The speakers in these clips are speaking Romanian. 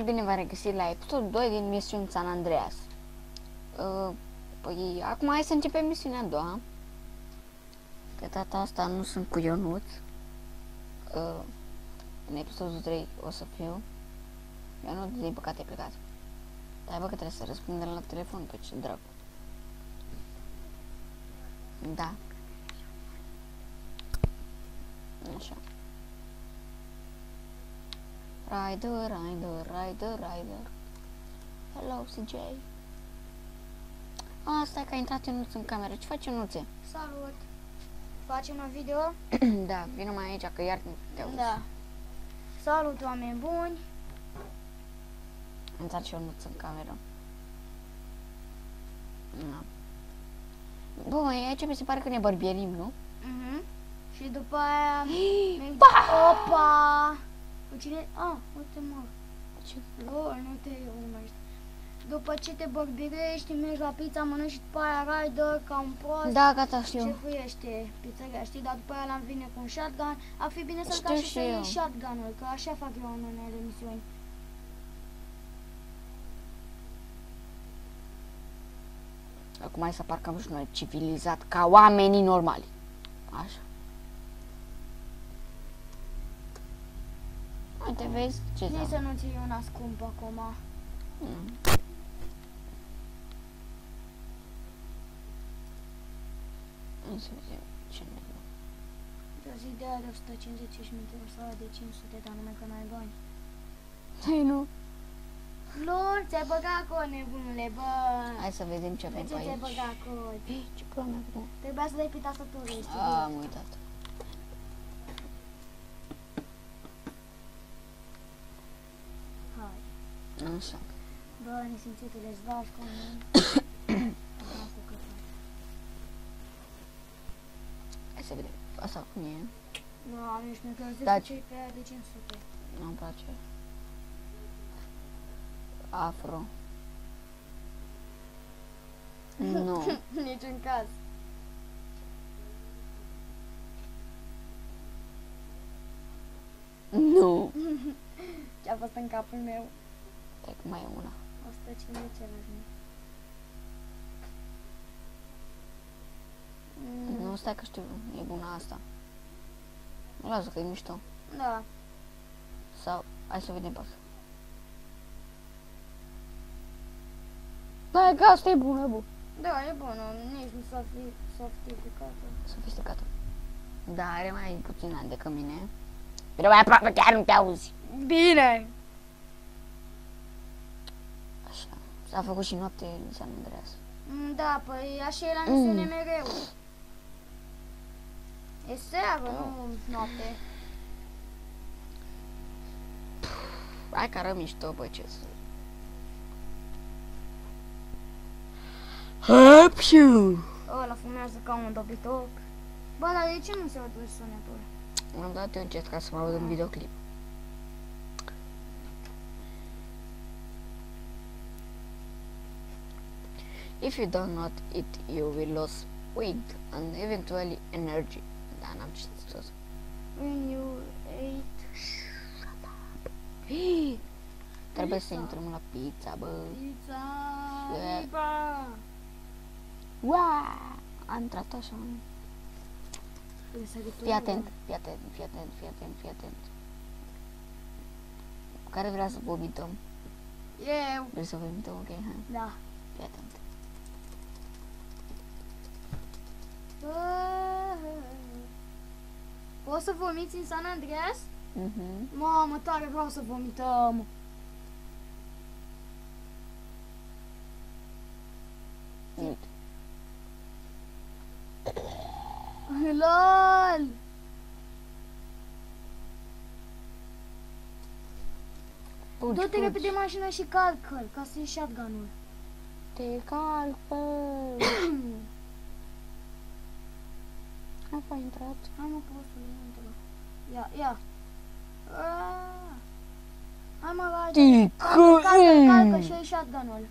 și bine v-am regăsit la episodul 2 din misiuni San Andreas. Păi, acum hai să începem misiunea a doua. De data asta nu sunt cu Ionuț. În episodul 3 o să fiu. Ionuț, din păcate, e plecat. Dar bă că trebuie să răspundem la telefon, pe ce dracu. Da. Așa. Rider. Hello, CJ. Stai că a intrat Ionuț în cameră. Ce faci, Ionuțe? Salut! Facem un video? Da, vină mai aici, că iar te auzi. Da. Salut, oameni buni! A intrat și Ionuț în cameră. Da. Bă, aici mi se pare că ne bărbierim, nu? Și după aia... Opa! Cu cine? Uite mă. Ce? Lol, nu te urmărești. După ce te bărbirești, mergi la pizza, mănânci și după aia rider ca un prost. Da, gata, știu. Șefuiește pizzeria, știi? Dar după aia l-am vine cu un shotgun. Ar fi bine să-l Știu cași și și să eu. iei shotgun-ul, că așa fac eu în unele misiuni. Acum hai să parcăm și noi civilizat, ca oamenii normali. Așa. Uite, vezi ce Nici să nu ți iei una scumpă acum. Să vedem ce ne dă. O zi de aia de 150 și minte o sală de 500, dar numai că n-ai bani. Hai, nu. Lol, ți-ai băgat acolo, nebunule, bă! Hai să vedem ce avem De pe ce ți-ai aici. băgat acolo? Ce probleme avem? Trebuia să dai pe tastatură, știi? Am uitat. Hai. Așa. Bă, nesimțitule, îți bagi cu mine. Asta că faci. Hai să vedem. Asta cum e? Nu, am nici mi-a crezut Da. că cei pe aia de 500. Nu-mi place. Afro. Nu. Niciun caz. Nu. Ce-a fost în capul meu? Stai că mai e una. 150 ceva. Nu, stai că știu. E bună asta. Lasă că e mișto. Da. Sau, hai să vedem pe asta. Da, că asta e bună, bă. Da, e bună, nici nu s-a fi softificată. Sofisticată. Da, are mai puțin ani decât mine. Pero mai aproape chiar nu te auzi. Bine! Așa. S-a făcut și noapte în San Andreas. Da, păi așa e la misiune mereu. E seară, nu noapte. Hai că ară mișto, bă, ce să... Hăpșu! Ăla fumează ca un dobitoc. Bă, dar de ce nu se aude sunetul? Am dat eu încet ca să mă aud în videoclip. If you do not eat, you will lose weight and eventually energy. Da, n-am citit tot. When you ate Trebuie să intrăm la pizza, bă. pizza, Yeah. liba. Wow! Am intrat așa. Fii atent, fii atent, fii atent, fii atent, fii atent. Care vrea să vomităm? Eu. Vrei să vomităm? Ok, hai. Da. Fii atent. Poți să vomiți în San Andreas? Mhm. Mamă, tare vreau să vomităm. Uite. LOL! Puci, Du-te puci. repede mașina și calcă-l, ca să iei shotgun-ul. Te calc, bă. Hai, a intrat. Hai mă, că o să intră. Ia. Hai mă, vai. Calcă și iei shotgun-ul.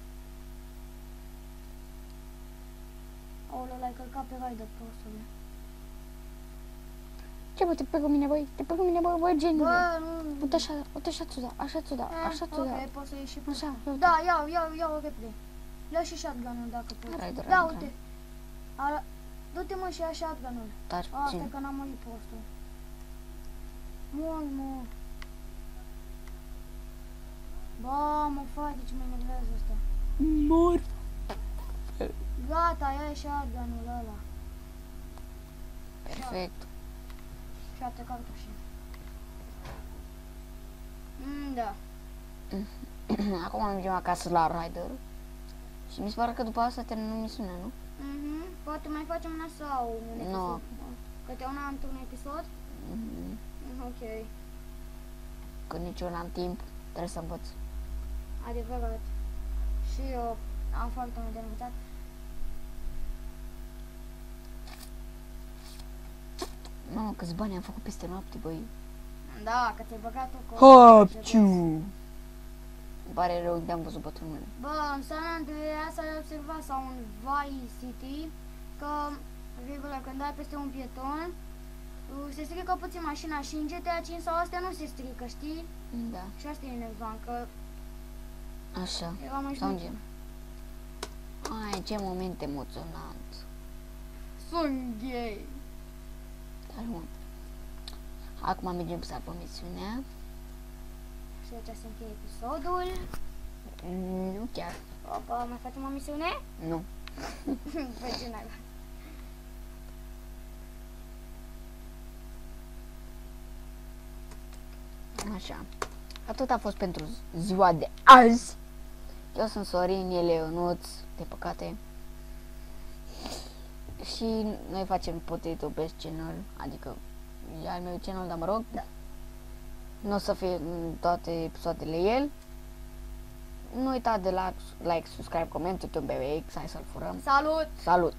Aoleu, l-ai călcat pe rider, prostule. Ce bă, te pe cu mine, băi? Te pe cu mine, bă, genule. Bă, nu... Uite așa ți-o da, așa ți-o da, așa ți-o da. Ok, poți să ieși și pe... Așa, uite. Da, ia-o repede. Ia și shotgun-ul dacă poți. Hai, Da, drag, uite. Du-te mă și ia shotgun-ul. Taci Asta puțin. că n-am murit prostul. Mori, mă. Ba, mă, frate, ce mă enervează ăsta. Mor. Gata, ia shotgun-ul ăla. Perfect. 7 cartușe. Da. Acum mergem acasă la Rider. Și mi se pare că după asta terminăm misiunea, nu? Poate mai facem una sau un episod. Nu. Câte una într-un episod? Ok. Că nici eu n-am timp, trebuie să învăț. Adevărat. Și eu am foarte mult de învățat. Mamă, câți bani am făcut peste noapte, băi. Da, că ți-ai băgat-o cu... Hopciu! Îmi pare rău, de-am văzut bătrânele. Bă, în San Andreas ai observat sau în Vice City că, virgulă, când ai peste un pieton, se strică puțin mașina și în GTA 5 sau astea nu se strică, știi? Da. Și asta e enervant, că Așa. era mai Sau șmecher. gen. Ai, ce moment emoționant. Sunt gay. Dar bun. Acum mergem să apă misiunea. Și aici se încheie episodul. Nu chiar. Opa, mai facem o misiune? Nu. Păi ce n-ai. Așa. Atât a fost pentru ziua de azi. Eu sunt Sorin, el e Ionuț, de păcate. Și noi facem Potato Best Channel, adică e al meu channel, dar mă rog, da. Nu o să fie în toate episoadele el. Nu uita de like, subscribe, comment, YouTube, BBX, hai să-l furăm. Salut! Salut!